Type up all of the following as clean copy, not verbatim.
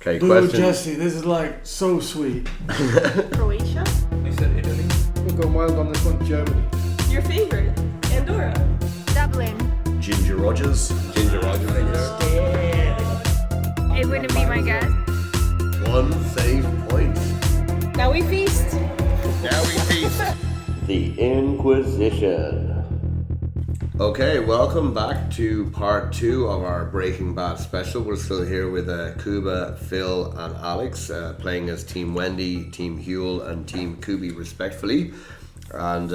Okay, Dude, question. Jesse, this is like so sweet. Croatia? I said Italy. We'll go wild on this one. Germany. Your favorite? Andorra? Dublin. Ginger Rogers. Ginger Rogers. It wouldn't be my guess. 1 save point. Now we feast. The Inquizition. Okay, welcome back to part 2 of our Breaking Bad special. We're still here with Kuba, Phil and Alex playing as Team Wendy, Team Huel and Team Kubi respectively. And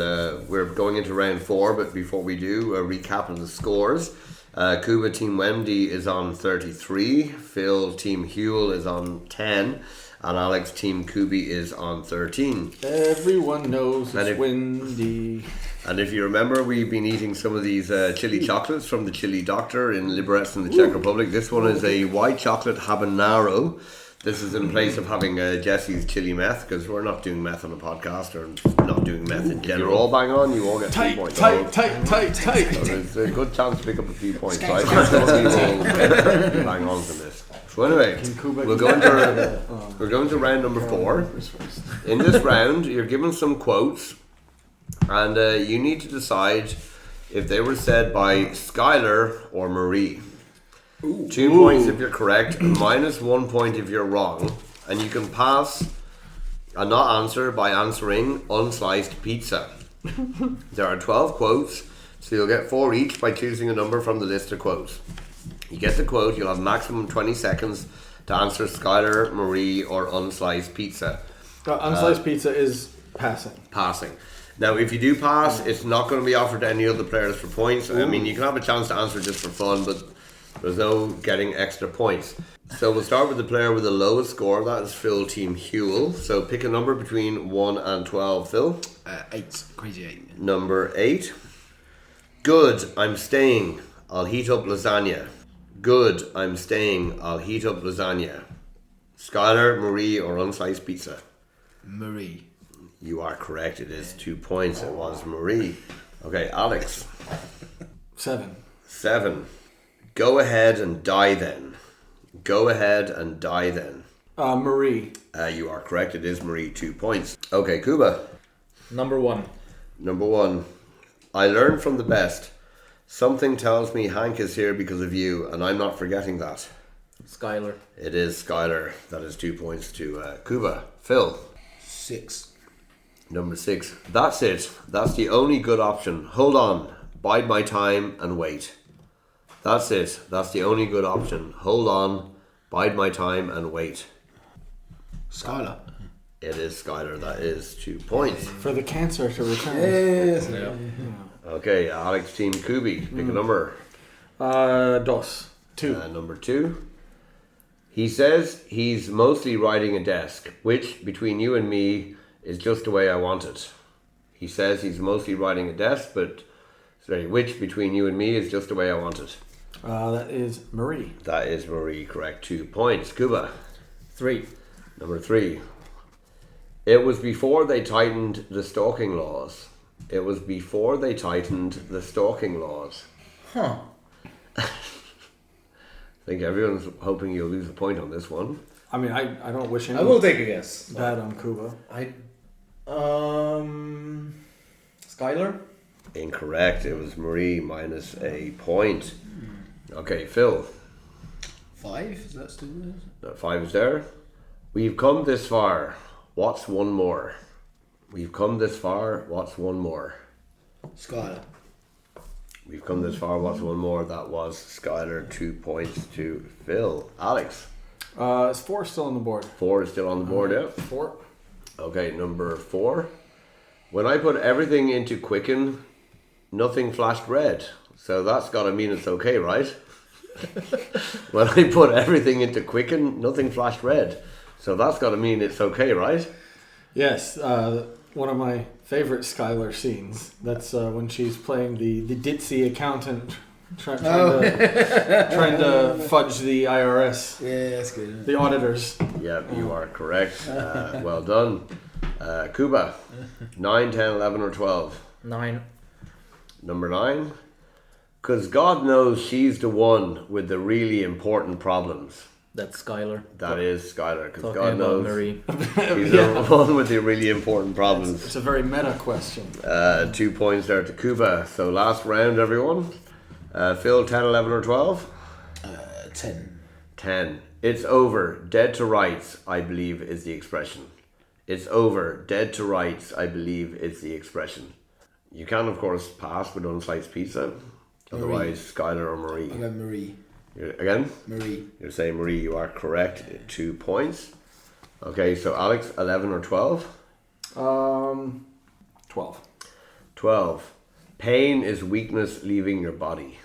we're going into round 4, but before we do, a recap of the scores. Kuba Team Wendy is on 33, Phil Team Huel is on 10, and Alex Team Kubi is on 13. Everyone knows it's Wendy. And if you remember, we've been eating some of these chili chocolates from the Chili Doctor in Liberec in the Czech Republic. This one is a white chocolate habanero. This is in place of having Jesse's chili meth, because we're not doing meth on a podcast, or not doing meth in general. You're all bang on, you all get 3 points. Tight. So there's a good chance to pick up a few points. So I think some people will bang on from this. So anyway, we're going to round number 4. In this round, you're given some quotes, and you need to decide if they were said by Skylar or Marie. 2 points if you're correct, -1 point if you're wrong, and you can pass a not answer by answering unsliced pizza. There are 12 quotes, so you'll get 4 each by choosing a number from the list of quotes. You get the quote, you'll have maximum 20 seconds to answer Skylar, Marie, or unsliced pizza. Unsliced pizza is passing. Passing. Now, if you do pass, it's not going to be offered to any other players for points. I mean, you can have a chance to answer just for fun, but there's no getting extra points. So we'll start with the player with the lowest score. That is Phil Team Huel. So pick a number between 1 and 12, Phil. 8. Crazy 8. Number 8. Good, I'm staying. I'll heat up lasagna. Good, I'm staying. I'll heat up lasagna. Skylar, Marie, or unsliced pizza? Marie. You are correct. It is 2 points. It was Marie. Okay, Alex. 7. 7. Go ahead and die then. Go ahead and die then. Marie. You are correct. It is Marie. 2 points. Okay, Kuba. Number 1. Number 1. I learned from the best. Something tells me Hank is here because of you, and I'm not forgetting that. Skylar. It is Skylar. That is 2 points to Kuba. Phil. 6. Number 6. That's it. That's the only good option. Hold on. Bide my time and wait. That's it. That's the only good option. Hold on. Bide my time and wait. Skylar. It is Skylar. That is 2 points. For the cancer to return. Yes. Okay, Alex Team Kubi. Pick a number. 2. Number 2. He says he's mostly riding a desk, which, between you and me, is just the way I want it. He says he's mostly riding a desk, but which, between you and me, is just the way I want it. That is Marie. That is Marie, correct. 2 points. Kuba. 3. Number 3. It was before they tightened the stalking laws. It was before they tightened the stalking laws. Huh. I think everyone's hoping you'll lose a point on this one. I mean, I don't wish any I will take a guess. bad on Kuba. Skylar? Incorrect. It was Marie, -1 point. Okay, Phil. 5. Is that still there? No, 5 is there. We've come this far. What's one more? We've come this far. What's one more? Skylar. We've come this far. What's one more? That was Skylar. 2 points to Phil. Alex. Is 4 still on the board? 4 is still on the board, yeah. 4. Okay, number 4. When I put everything into Quicken, nothing flashed red. So that's got to mean it's okay, right? When I put everything into Quicken, nothing flashed red. So that's got to mean it's okay, right? Yes, one of my favorite Skylar scenes. That's when she's playing the ditzy accountant, trying to fudge the IRS. Yeah, that's good. The auditors. Yeah, you are correct. Well done. Kuba. 9, 10, 11 or 12? 9. Number 9. Because God knows she's the one with the really important problems. That's Skylar. That is Skylar, because Talking God about knows Marie. he's the one with the really important problems. It's a very meta question. 2 points there to Kuba. So last round, everyone. Phil, 10, 11 or 12? 10. 10. It's over. Dead to rights, I believe, is the expression. It's over. Dead to rights, I believe, is the expression. You can, of course, pass with unsliced pizza. Otherwise, Skylar or Marie. I'll go Marie. Again? Marie. You're saying Marie, you are correct. 2 points. Okay, so Alex, 11 or 12? 12. 12. Pain is weakness leaving your body.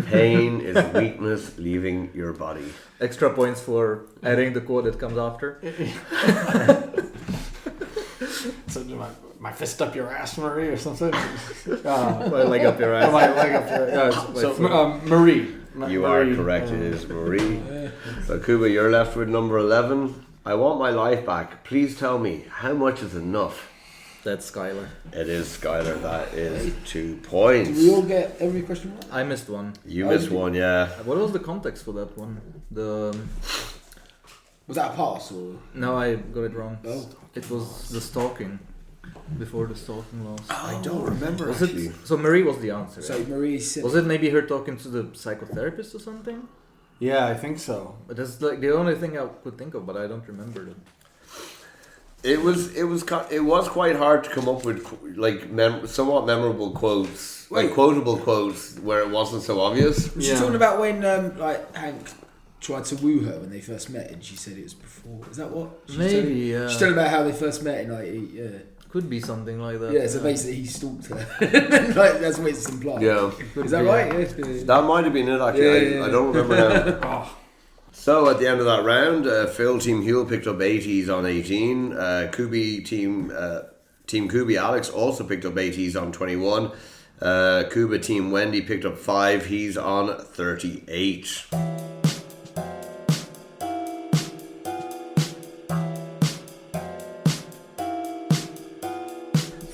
Pain is weakness leaving your body. Extra points for adding the quote that comes after. So my fist up your ass, Marie, or something? My leg up your ass. My leg up your ass. So, Marie. You are correct, it is Marie. So Kuba, you're left with number 11. I want my life back. Please tell me, how much is enough? That's Skylar. It is Skylar, that is 2 points. Did we all get every question right? I missed one. You missed one, yeah. What was the context for that one? Was that a pass or? No, I got it wrong. Oh. It was the stalking. Before the stalking laws. I don't remember Was actually. it? So Marie was the answer. So right? Marie said. Was it maybe her talking to the psychotherapist or something? Yeah, I think so. But that's like the only thing I could think of, but I don't remember it. It was quite hard to come up with like somewhat memorable quotes, like Wait. quotable quotes where it wasn't so obvious. Was she talking about when like Hank tried to woo her when they first met, and she said it was before? Is that what? Maybe, yeah. She's talking about how they first met, and like, yeah. Could be something like that. Yeah, so basically he stalked her. Like, that's what it's implied. Yeah, Is that right? Yeah. that might have been it actually. Yeah. I don't remember now. So at the end of that round, Phil Team Huel picked up 80s on 18. Kubi Team Kubi Alex also picked up 80s on 21. Kuba Team Wendy picked up 5. He's on 38.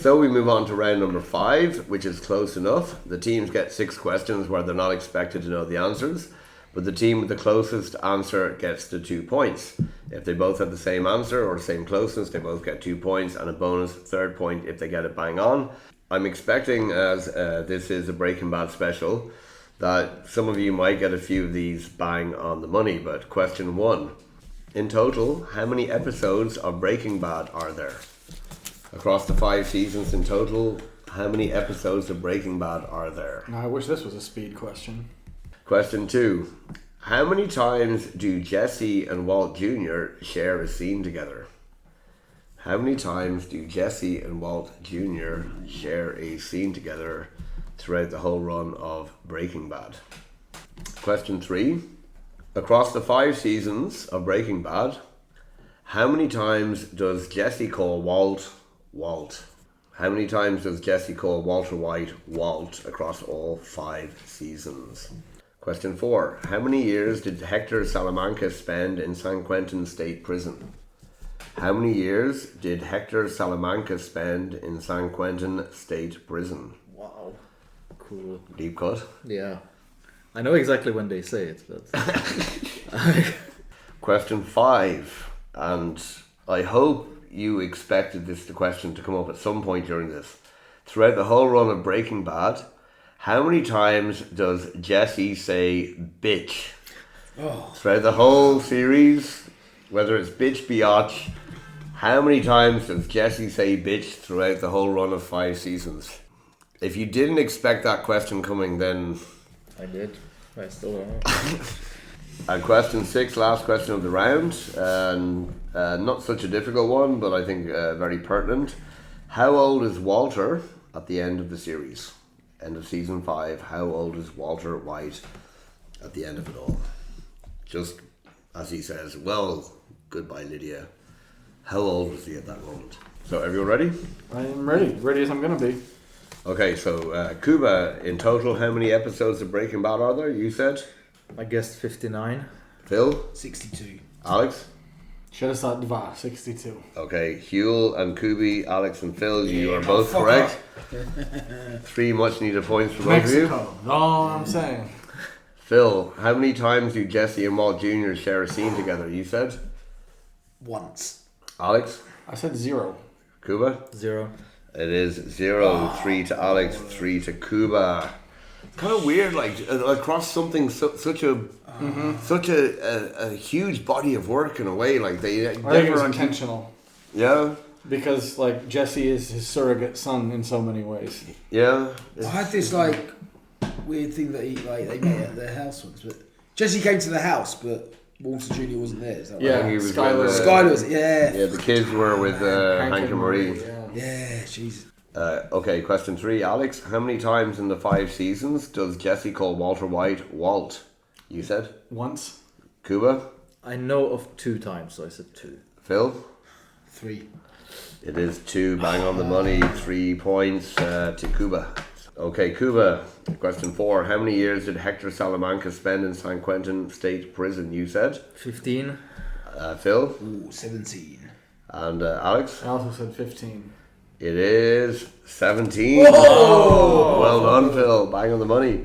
So we move on to round number 5, which is close enough. The teams get 6 questions where they're not expected to know the answers, but the team with the closest answer gets the 2 points. If they both have the same answer or the same closeness, they both get 2 points and a bonus third point if they get it bang on. I'm expecting, as this is a Breaking Bad special, that some of you might get a few of these bang on the money, but question 1. In total, how many episodes of Breaking Bad are there? Across the 5 seasons in total, how many episodes of Breaking Bad are there? Now, I wish this was a speed question. Question 2. How many times do Jesse and Walt Jr. share a scene together? How many times do Jesse and Walt Jr. share a scene together throughout the whole run of Breaking Bad? Question 3. Across the 5 seasons of Breaking Bad, how many times does Jesse call Walt? How many times does Jesse call Walter White Walt across all 5 seasons? Question 4. How many years did Hector Salamanca spend in San Quentin State Prison? How many years did Hector Salamanca spend in San Quentin State Prison? Wow. Cool. Deep cut. Yeah. I know exactly when they say it, but... Question 5. And I hope you expected the question to come up at some point during this. Throughout the whole run of Breaking Bad, how many times does Jesse say bitch? Oh. Throughout the whole series, whether it's bitch, biatch, how many times does Jesse say bitch throughout the whole run of 5 seasons? If you didn't expect that question coming, then... I did. I still don't know. And question 6, last question of the round, and not such a difficult one, but I think very pertinent. How old is Walter at the end of the series? End of season 5, how old is Walter White at the end of it all? Just as he says, well, goodbye Lydia. How old was he at that moment? So everyone ready? I am ready. Ready as I'm going to be. Okay, so Kuba, in total, how many episodes of Breaking Bad are there? You said? I guessed 59. Phil? 62. Alex? Should have thought Dva, 62. Okay, Huel and Kubi, Alex and Phil, you are both correct. 3 much needed points for both of you. Mexico. That's all I'm saying. Phil, how many times do Jesse and Walt Jr. share a scene together? You said? Once. Alex? I said 0. Kuba? 0. It is 0. 3 to Alex, 3 to Kuba. Kind of weird, like across something such a huge body of work in a way. Like they I think it was intentional. Yeah. Because like Jesse is his surrogate son in so many ways. Yeah. I had this like weird thing that they met at their house once, but Jesse came to the house, but Walter Jr. wasn't there. Is that Yeah, he was Skylar. with, Skylar was, yeah. Yeah, the kids were with Hank and Marie. Yeah, Jesus. Okay, question 3. Alex, how many times in the 5 seasons does Jesse call Walter White Walt? You said? Once. Kuba? I know of 2 times, so I said 2. Phil? 3. It is 2, bang on the money. 3 points to Kuba. Okay, Kuba, question 4. How many years did Hector Salamanca spend in San Quentin State Prison? You said? 15. Phil? Ooh, 17. And Alex? I also said 15. It is 17. Oh! Well done, Phil. Bang on the money.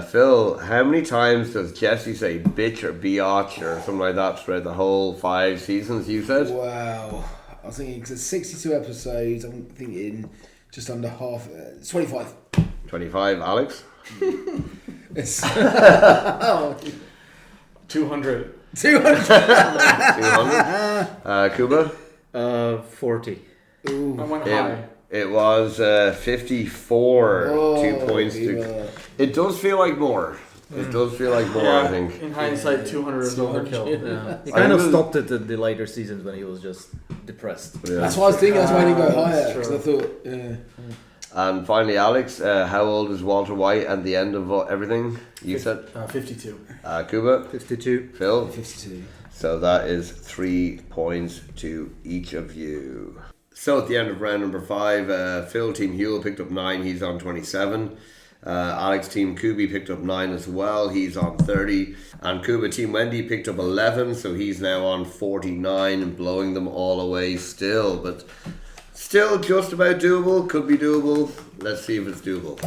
Phil, how many times does Jesse say bitch or biatch or something like that throughout the whole 5 seasons, you said? Wow. I was thinking, because it's 62 episodes, I'm thinking just under half, 25. 25, Alex? It's 200. 200. 200. Kuba? 40. Ooh. I went high. It was 54. Oh, 2 points to... It does feel like more. It does feel like more, I think. In hindsight, 200 is overkill. Yeah. He kind of stopped it at the later seasons when he was just depressed. Yeah. That's what I was thinking, that's why I didn't go higher, That's because I true. thought, yeah. And finally, Alex, how old is Walter White at the end of everything? You said? 52. Kuba? 52. Phil? 52. So that is 3 points to each of you. So at the end of round number 5, Phil Team Huel picked up 9, he's on 27. Alex Team Kubi picked up 9 as well, he's on 30. And Kuba Team Wendy picked up 11, so he's now on 49 and blowing them all away still. But still just about doable, could be doable. Let's see if it's doable.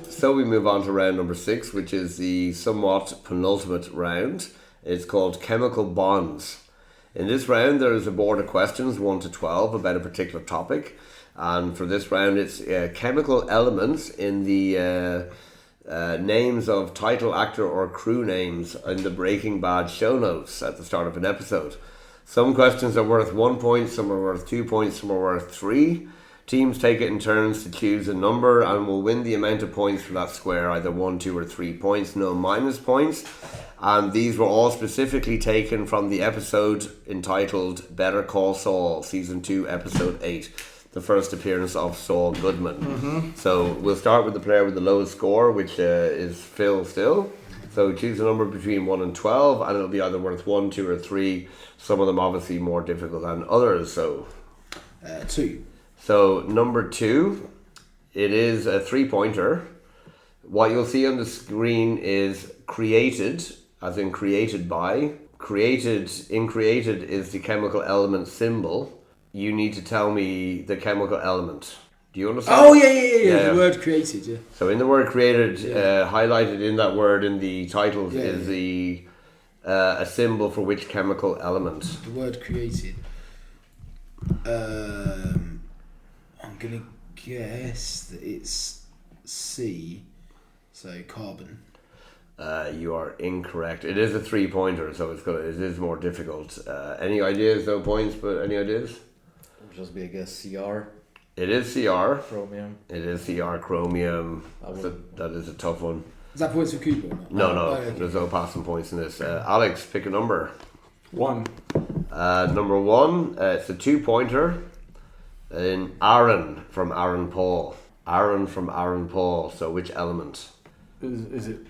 So we move on to round number 6, which is the somewhat penultimate round. It's called Chemical Bonds. In this round, there is a board of questions, 1 to 12, about a particular topic. And for this round, it's chemical elements in the names of title, actor, or crew names in the Breaking Bad show notes at the start of an episode. Some questions are worth 1 point, some are worth 2 points, some are worth 3. Teams take it in turns to choose a number and will win the amount of points for that square, either 1, 2 or 3 points, no minus points. And these were all specifically taken from the episode entitled Better Call Saul, Season 2, Episode 8, the first appearance of Saul Goodman. Mm-hmm. So we'll start with the player with the lowest score, which is Phil still. So choose a number between 1 and 12, and it'll be either worth 1, 2 or 3. Some of them obviously more difficult than others. So 2. So number 2, it is a 3-pointer. What you'll see on the screen is created, as in created by. Created is the chemical element symbol. You need to tell me the chemical element. Do you understand? Oh, yeah. The word created, yeah. So in the word created, highlighted in that word in the titles is the a symbol for which chemical element? The word created. I'm going to guess that it's C, so carbon. You are incorrect. It is a 3-pointer, so it is more difficult. Any ideas? No points, but any ideas? It'll just be, I guess, CR. It is CR. Chromium. It is CR chromium. That is a tough one. Is that points for Kuba or not? No. Okay. There's no passing points in this. Alex, pick a number. 1. Number 1, it's a 2-pointer. In Aaron from Aaron Paul. Aaron from Aaron Paul. So which element? Is it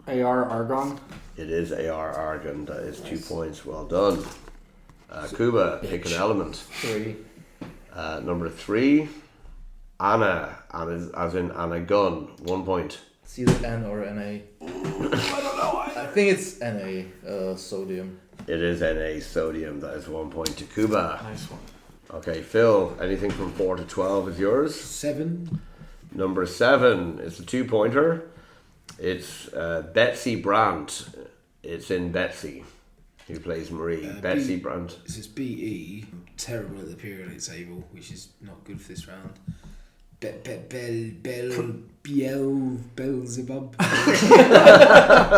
AR argon? It is AR argon. That is 2 points. Well done. Kuba, pick an element. 3. Number 3, Anna, as in Anna Gunn. 1 point. It's either N or Na. I don't know. I think it's Na, sodium. It is Na, sodium. That is 1 point to Kuba. Nice one. Okay, Phil, anything from 4 to 12 is yours. 7. Number 7 is a 2-pointer. It's Betsy Brandt. It's in Betsy, who plays Marie. Betsy Brandt. This is BE. Terrible at the periodic table, which is not good for this round. Beelzebub. I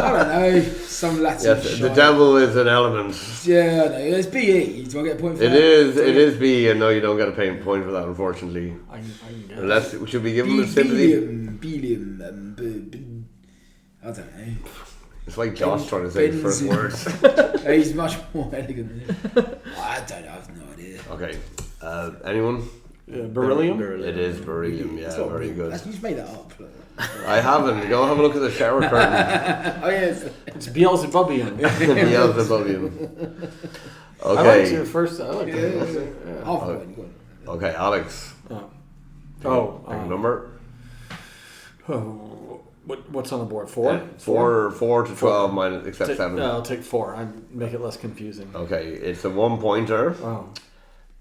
don't know. Some Latin. Yes, the devil is an element. Yeah, I know. It's BE. Do I get a point for that? It is B, and no, you don't get a point for that, unfortunately. I can get it. Unless, should we give him a sympathy? Belium, I don't know. It's like Josh trying to say his first words. He's much more elegant than him. I don't know. I have no idea. Okay. Anyone? Beryllium? It is beryllium, yeah, very good. You just made that up. I haven't. Go have a look at the shower curtain. Oh, yes. It's Beelzebubian. Beelzebubium. I liked Okay. your first. I liked it. Yeah. Half a point. Go on. Okay, Alex. Pick a number. What's on the board? 4? 4 to 12 minus, except 7. I'll take 4. I make it less confusing. Okay, it's a 1-pointer. Wow.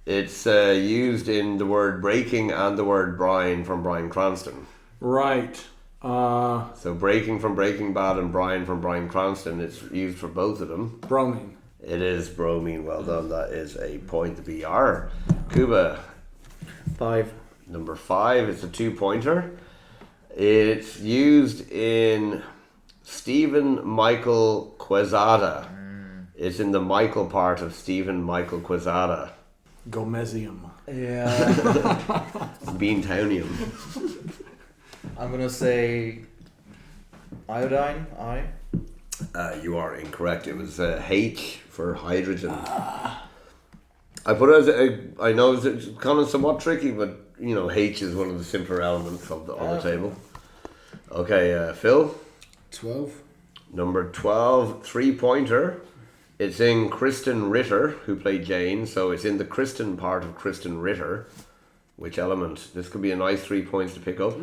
It's used in the word breaking and the word brine from Bryan Cranston. Right. So breaking from Breaking Bad and brine from Bryan Cranston, it's used for both of them. Bromine. It is bromine, well done. That is a point to BR. Kuba. 5. Number 5, it's a 2-pointer. It's used in Stephen Michael Quezada. It's in the Michael part of Stephen Michael Quezada. Gomesium. Yeah. Beantownium. I'm gonna say iodine. You are incorrect. It was H for hydrogen. I put it as I know it's kind of somewhat tricky, but you know H is one of the simpler elements of on the table. Okay, Phil. 12. Number 12, 3-pointer. It's in Kristen Ritter, who played Jane, so it's in the Kristen part of Kristen Ritter. Which element? This could be a nice 3 points to pick up.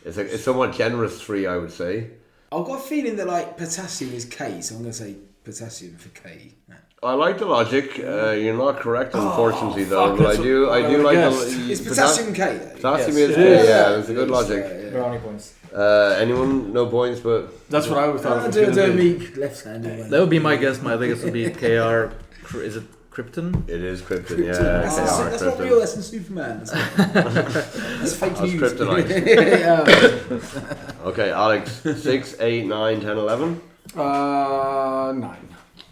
It's somewhat generous 3, I would say. I've got a feeling that like potassium is K, so I'm going to say potassium for K. I like the logic. You're not correct, unfortunately, though. But I do like the. Is potassium K though? Potassium Yes, is it K. is. Yeah, it's a good logic. Brownie points. Anyone? No points, but That's what I would thought. Do me left-handed. That would be my guess. My guess would be KR. Is it Krypton? it is Krypton. Yeah, That's, KR, that's not Krypton. real. That's in Superman. That's fake That's news. kryptonite. Yeah. Okay, Alex. 6, 8, 9, 10, 11. 9.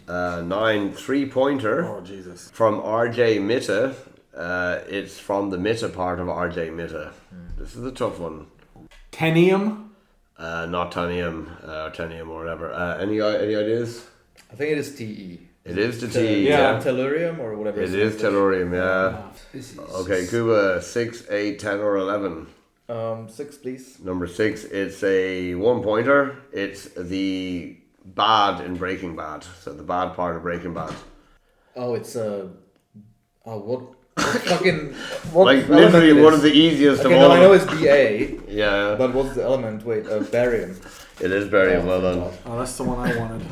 9, 3-pointer. Oh, Jesus. From RJ Mitte. It's from the Mitte part of RJ Mitte. This is a tough one. Tenium. Not tanium, tenium or whatever. Any ideas? I think it is TE. It is the T. Yeah. Tellurium or whatever. It is tellurium, yeah. Okay, Kuba, 6, 8, 10 or 11. 6, please. Number 6, it's a 1-pointer. It's the bad in Breaking Bad. So the bad part of Breaking Bad. Oh, it's what fucking what Like element literally it one is? of the easiest Okay, of no, all. I know it's Ba, Yeah, but what's the element? Wait, barium. it is barium. Well done. Oh, that's the one I wanted.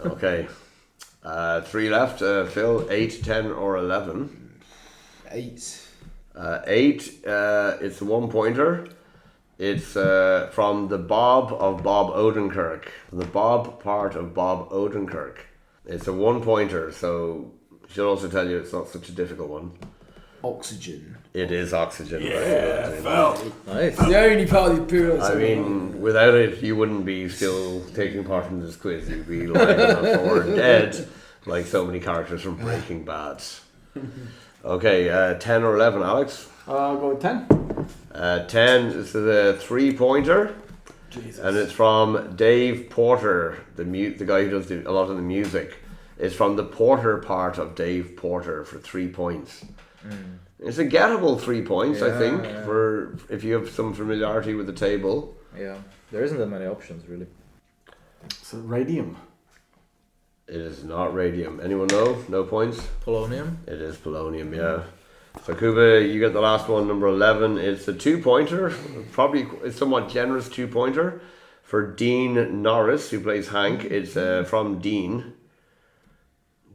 Okay. 3 left. Phil, 8, 10 or 11. 8. 8, it's a 1-pointer. It's from the Bob of Bob Odenkirk. The Bob part of Bob Odenkirk. It's a 1-pointer, so I should also tell you it's not such a difficult one. Oxygen. It is oxygen. Yeah, right? Nice. The only part of the period. I mean, without it, you wouldn't be still taking part in this quiz. You'd be lying on the floor dead, like so many characters from Breaking Bad. Okay, 10 or 11, Alex? I'll go with 10. 10 is a 3-pointer. Jesus. And it's from Dave Porter, the guy who does a lot of the music. It's from the Porter part of Dave Porter for 3 points. It's a gettable 3 points, I think, for if you have some familiarity with the table. Yeah, there isn't that many options really. It's radium. It is not radium. Anyone know? No points? Polonium. It is polonium, yeah. So Kuba, you get the last one, number 11. It's a 2-pointer, probably a somewhat generous 2-pointer for Dean Norris, who plays Hank. It's from Dean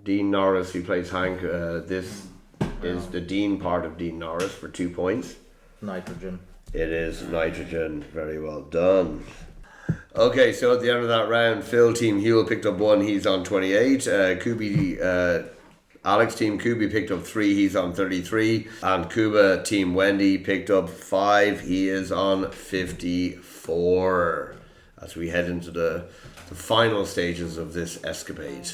Norris, who plays Hank. This is the Dean part of Dean Norris for 2 points. Nitrogen. It is nitrogen. Very well done. Okay, so at the end of that round, Phil Team Huel picked up 1. He's on 28. Kubi, Alex Team Kubi picked up 3. He's on 33. And Kuba Team Wendy picked up 5. He is on 54. As we head into the final stages of this escapade.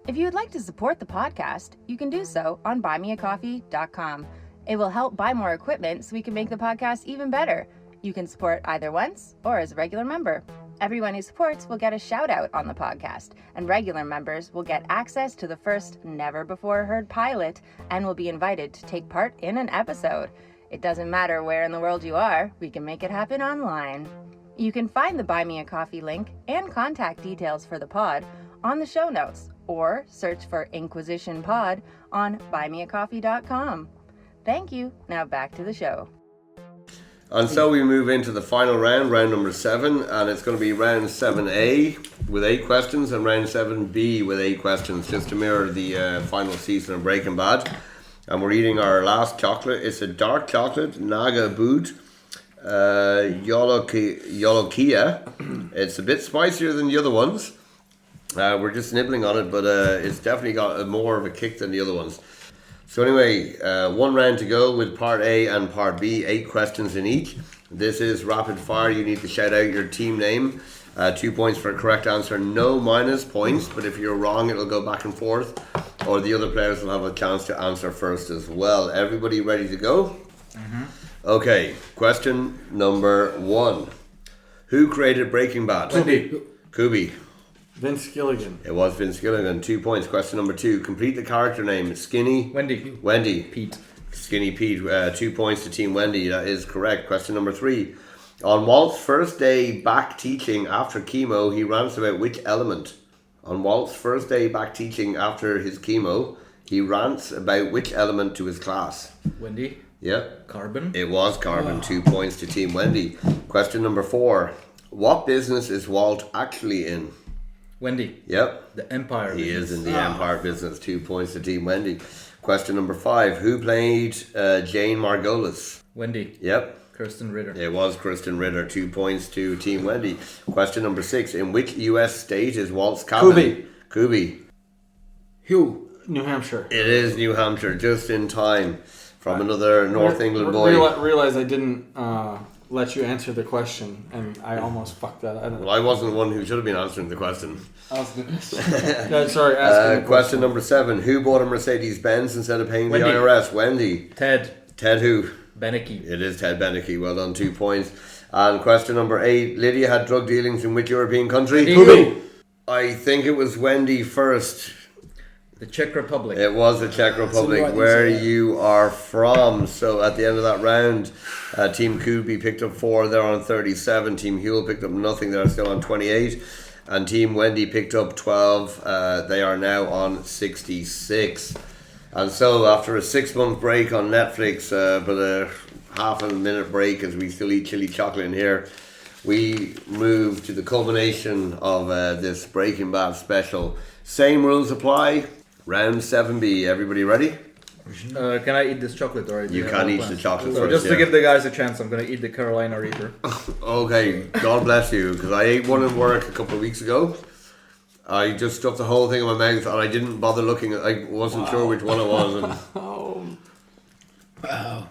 If you would like to support the podcast, you can do so on buymeacoffee.com. It will help buy more equipment so we can make the podcast even better. You can support either once or as a regular member. Everyone who supports will get a shout out on the podcast, and regular members will get access to the first never-before-heard pilot and will be invited to take part in an episode. It doesn't matter where in the world you are, we can make it happen online. You can find the Buy Me a Coffee link and contact details for the pod on the show notes, or search for Inquizition Pod on buymeacoffee.com. Thank you. Now back to the show. And so we move into the final round, round number 7, and it's going to be round 7A with 8 questions and round 7B with 8 questions, just to mirror the final season of Breaking Bad. And we're eating our last chocolate. It's a dark chocolate, Naga Boot, Yolokia. It's a bit spicier than the other ones. We're just nibbling on it, but it's definitely got more of a kick than the other ones. So anyway, 1 round to go with part A and part B, 8 questions in each. This is rapid fire. You need to shout out your team name. 2 points for a correct answer, no minus points, but if you're wrong, it'll go back and forth, or the other players will have a chance to answer first as well. Everybody ready to go? Mm-hmm. Okay, question number 1. Who created Breaking Bad? Kubi. Vince Gilligan. It was Vince Gilligan. 2 points. Question number 2. Complete the character name. Skinny. Wendy. Pete. Skinny Pete. 2 points to Team Wendy. That is correct. Question number 3. On Walt's first day back teaching after chemo, he rants about which element? On Walt's first day back teaching after his chemo, he rants about which element to his class? Wendy. Yep. Carbon. It was carbon. 2 points to Team Wendy. Question number 4. What business is Walt actually in? Wendy. Yep. The Empire He business. is in the Empire business. 2 points to Team Wendy. Question number 5. Who played Jane Margolis? Wendy. Yep. Kirsten Ritter. It was Kristen Ritter. 2 points to Team Wendy. Question number 6. In which US state is Walt's cabin? Kubi. Huel. New Hampshire. It is New Hampshire. Just in time from another North England boy. Realize I didn't let you answer the question, and I almost fucked that. Well, I wasn't the one who should have been answering the question. I was gonna no, sorry. Asking question number 7. Who bought a Mercedes-Benz instead of paying Wendy. the IRS? Wendy. Ted who? Beneke. It is Ted Beneke. Well done. 2 points. And question number 8. Lydia had drug dealings in which European country? Kubi. I think it was Wendy first. The Czech Republic. It was the Czech Republic, right, where yeah. you are from. So at the end of that round, Team Kubi picked up 4. They're on 37. Team Huel picked up nothing. They're still on 28. And Team Wendy picked up 12. They are now on 66. And so after a 6-month break on Netflix, but a half a minute break as we still eat chili chocolate in here, we move to the culmination of this Breaking Bad special. Same rules apply. Round 7B. Everybody ready? Can I eat this chocolate or You can eat the chocolate So first. just to yeah. give the guys a chance, I'm going to eat the Carolina Reaper. Okay, God bless you, because I ate one in work a couple of weeks ago. I just stuffed the whole thing in my mouth and I didn't bother looking. I wasn't sure which one it was. And Wow.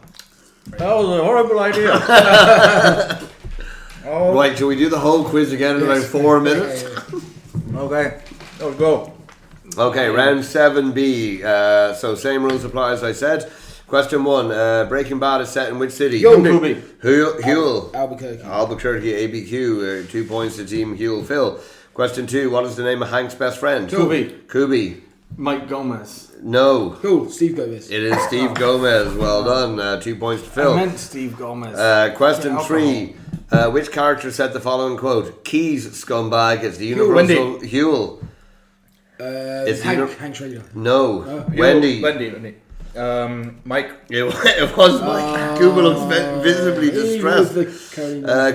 That was a horrible idea. Right, shall we do the whole quiz again in about 4 minutes? Okay, let's go. Okay, round 7B. So same rules apply as I said. Question 1. Breaking Bad is set in which city? Kubi. Huel. Albuquerque. Albuquerque, ABQ. 2 points to Team Huel. Phil. Question 2. What is the name of Hank's best friend? Kubi. Mike Gomez. No. Cool. Steve Gomez. It is Steve Gomez. Well done. 2 points to Phil. I meant Steve Gomez. Question 3. Which character said the following quote? Keys, scumbag. It's the universal Huel. It's Hank Schrader. No. Wendy. Wendy. Mike. It was Mike. Kuba looks visibly distressed.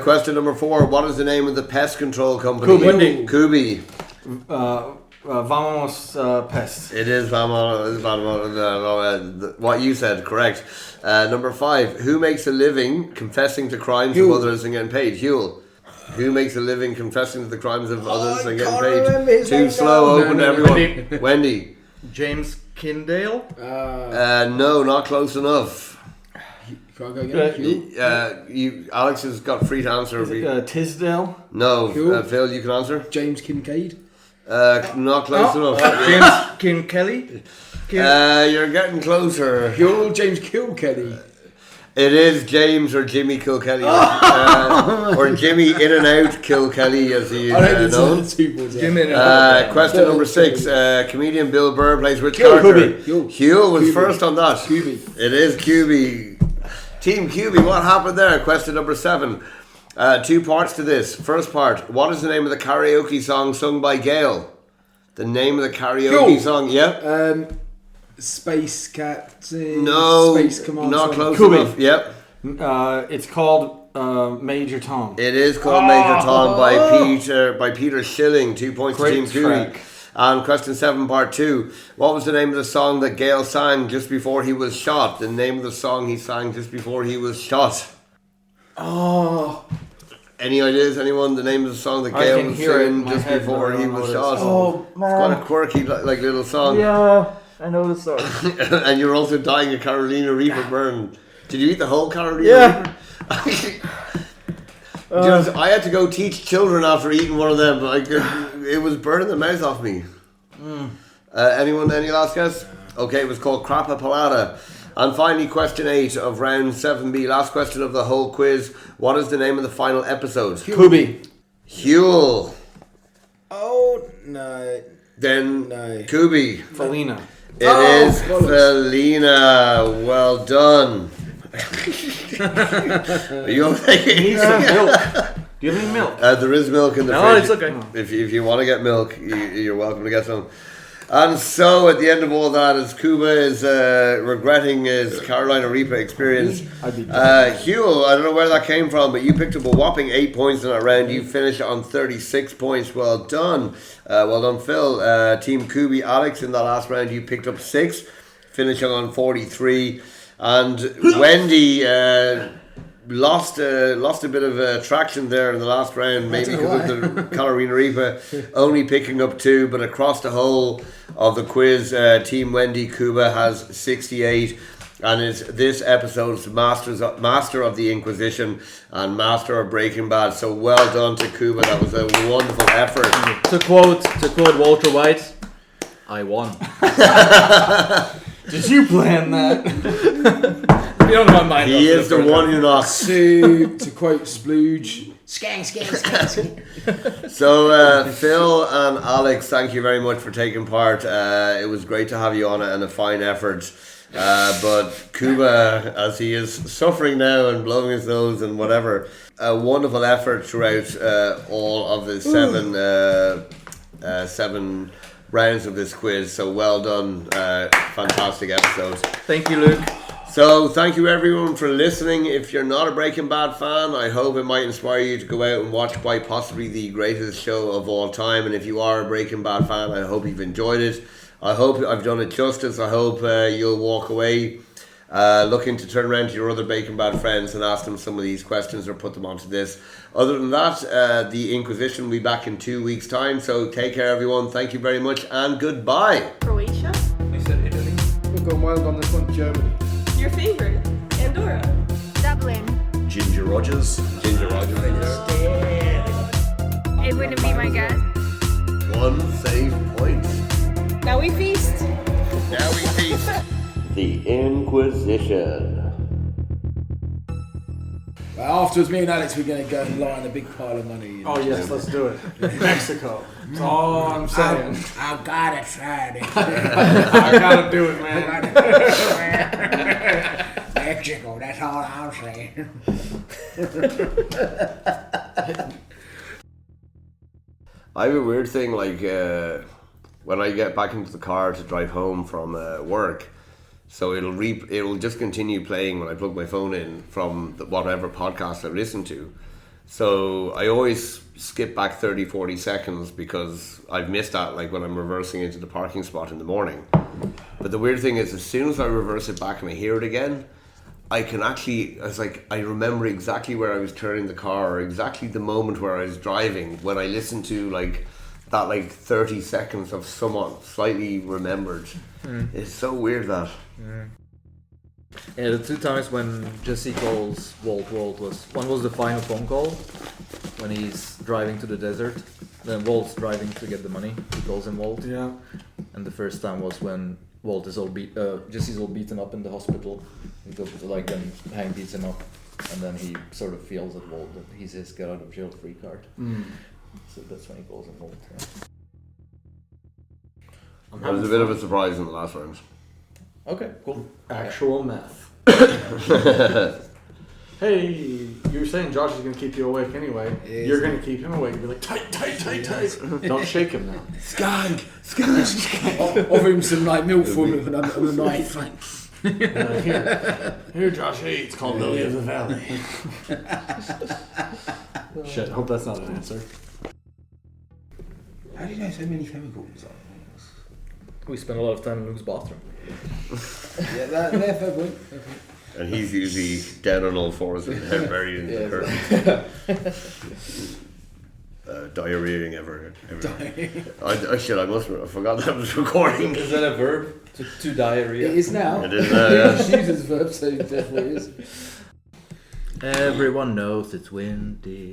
Question number 4. What is the name of the pest control company? Wendy. Kubi. Vamos Pest. It is Vamos. What you said, correct. Number 5. Who makes a living confessing to crimes of others and getting paid? Huel. Who makes a living confessing to the crimes of others and getting paid? Too slow, open to everyone. Wendy. James Kindale? No, not close enough. Can I go again? Alex has got free to answer. Tisdale? No, Phil, you can answer. James Kincaid? Not close enough. James Kinkelly? You're getting closer. You're James Kilkenny. It is James or Jimmy Kilkelly. Or Jimmy In and Out Kilkelly, as he is known. Question number 6. Comedian Bill Burr plays which character? Huel was first on that. Kubi. It is Kubi. Team Kubi, what happened there? Question number 7. 2 parts to this. First part, what is the name of the karaoke song sung by Gail? The name of the karaoke song, yeah? Space Captain. No, Space Command. not close Kubi. enough. Yep. It's called Major Tom. It is called Major Tom by Peter Schilling. 2 points to Team Kubi. And question 7, part 2. What was the name of the song that Gail sang just before he was shot? The name of the song he sang just before he was shot. Oh. Any ideas, anyone? The name of the song that Gail was singing just before he was shot? Oh, man. It's quite a quirky little song. Yeah, I know the song. And you're also dying a Carolina Reaper burn. Did you eat the whole Carolina Reaper? I had to go teach children after eating one of them. It was burning the mouth off me. Anyone? Any last guess? Okay, it was called Crappa Palada. And finally, question 8 of round 7B. Last question of the whole quiz. What is the name of the final episode? Kubi. Huel. Oh, no. Then No. Kubi. Felina. It is Felina. Well done. Are you okay? Need some milk. Do you have any milk? There is milk in the No, fridge. it's okay. If you want to get milk, you're welcome to get some. And so, at the end of all that, as Kuba is regretting his Carolina Reaper experience, Huel, I don't know where that came from, but you picked up a whopping 8 points in that round. You finished on 36 points. Well done. Well done, Phil. Team Kubi, Alex, in that last round, you picked up 6, finishing on 43. And Wendy lost a bit of traction there in the last round, maybe because of the Carolina Reaper only picking up 2, but across the whole of the quiz, Team Wendy Kuba has 68, and is this episode's master of the Inquisition and master of Breaking Bad. So well done to Kuba. That was a wonderful effort. To quote Walter White, I won. Did you plan that? You don't know my mind. He is the one who knocks. To quote Splooge, skang. So Phil and Alex, thank you very much for taking part. It was great to have you on it and a fine effort. But Kuba, as he is suffering now and blowing his nose and whatever, a wonderful effort throughout all of the seven rounds of this quiz. So well done. Fantastic episode. Thank you, Luke. So thank you everyone for listening. If you're not a Breaking Bad fan, I hope it might inspire you to go out and watch quite possibly the greatest show of all time. And if you are a Breaking Bad fan, I hope you've enjoyed it. I hope I've done it justice. I hope you'll walk away looking to turn around to your other Breaking Bad friends and ask them some of these questions or put them onto this. Other than that, the Inquisition will be back in 2 weeks' time. So take care everyone. Thank you very much and goodbye. Croatia? I said Italy. We've gone wild on this one. Germany. Your favorite? Andorra? Dublin. Ginger Rogers. It wouldn't be my guess. 1 save point. Now we feast. Now we feast. The Inquisition. Well, afterwards, me and Alex were going to go and lie on a big pile of money. Oh yes, let's do it. Mexico. That's all I'm saying. I gotta try it. I gotta do it, man. Mexico, that's all I'm saying. I have a weird thing, like when I get back into the car to drive home from work, so it'll just continue playing when I plug my phone in from whatever podcast I listen to. So I always skip back 30, 40 seconds because I've missed that, like when I'm reversing into the parking spot in the morning. But the weird thing is, as soon as I reverse it back and I hear it again, I can actually, I remember exactly where I was turning the car, or exactly the moment where I was driving, when I listened to like that 30 seconds of somewhat slightly remembered. It's so weird that. Yeah, the two times when Jesse calls Walt was, one was the final phone call when he's driving to the desert. Then Walt's driving to get the money. He calls him Walt. Yeah. And the first time was when Walt is Jesse's all beaten up in the hospital. He goes to then Hank beats him up, and then he sort of feels at Walt that he's his get out of jail free card. So that's when he calls him Walt. Yeah. That was a bit of a surprise in the last round. Okay, cool. Actual meth. Hey, you were saying Josh is going to keep you awake anyway. You're going to keep him awake. You're like, tight. Don't shake him now. Skag. Offer him some milk for him with a knife. Here, Josh. Hey, it's called Lily of the Valley. Shit, hope that's not an answer. How do you know so many chemicals? We spent a lot of time in Luke's bathroom. Yeah, that's fair point. And he's usually down on all fours with head buried in the curtain. Diarrheaing ever. I forgot that was recording. Is that a verb? To diarrhea? It is now. It is now, yeah. It's used as a verb, so it definitely is. Everyone knows it's windy.